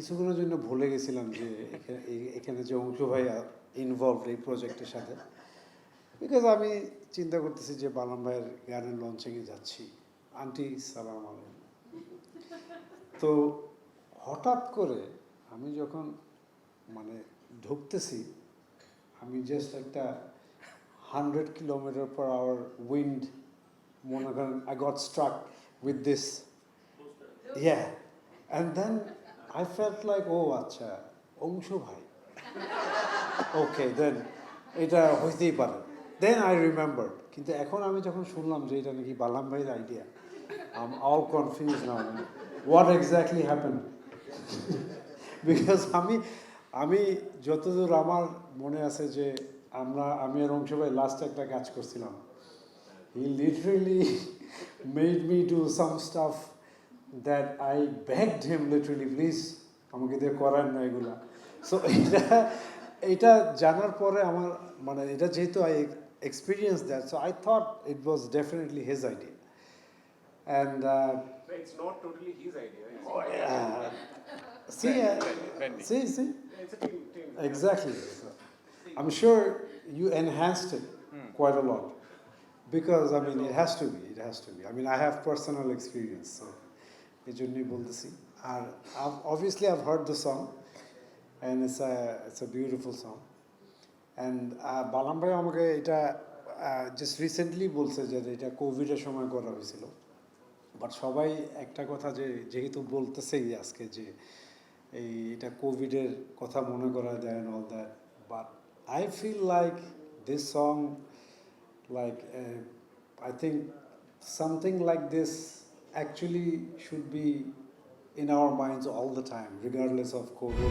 কিছুক্ষণের জন্য ভুলে গেছিলাম যে এখানে যে অংশু ভাই ইনভলভ এই প্রজেক্টের সাথে, বিকজ আমি চিন্তা করতেছি যে বালাম ভাইয়ের গানের লঞ্চিংয়ে যাচ্ছি। আন্টি সালাম আলাইকুম। তো হঠাৎ করে আমি যখন মানে ঢুকতেছি, আমি জাস্ট একটা 100 km/h উইন্ড মনে করেন, I got struck with this, yeah, and then I felt like, oh আচ্ছা অংশু ভাই, okay then এটা হইতেই পারে। Then I remembered, কিন্তু এখন আমি যখন শুনলাম যে এটা নাকি বালাম ভাইয়ের idea, I'm all confused now. What exactly happened? Because আমি যতদূর আমার মনে আছে যে আমি আর অংশ ভাই লাস্ট একটা কাজ করছিলাম। He literally made me do some stuff that I begged him literally, please আমাকে দিয়ে করার না এগুলা। সো এটা জানার পরে আমার মানে এটা যেহেতু I experienced that, so I thought it was definitely his idea. And it's not totally his idea. See, It's a team. exactly. I'm sure you enhanced it quite a lot, because I mean it has to be. I mean I have personal experience, so এজন্যই বলতেছি। আর obviously I've heard the song, and it's a beautiful song. And বালাম ভাই আমাকে এটা just recently বলছে যে এটা কোভিডের সময় করা হয়েছিল। বাট সবাই একটা কথা যেহেতু বলতেছেই আজকে যে এটা কোভিডের কথা মনে করা যায় and all that, but I feel like this song, like I think something like this actually should be in our minds all the time, regardless of COVID.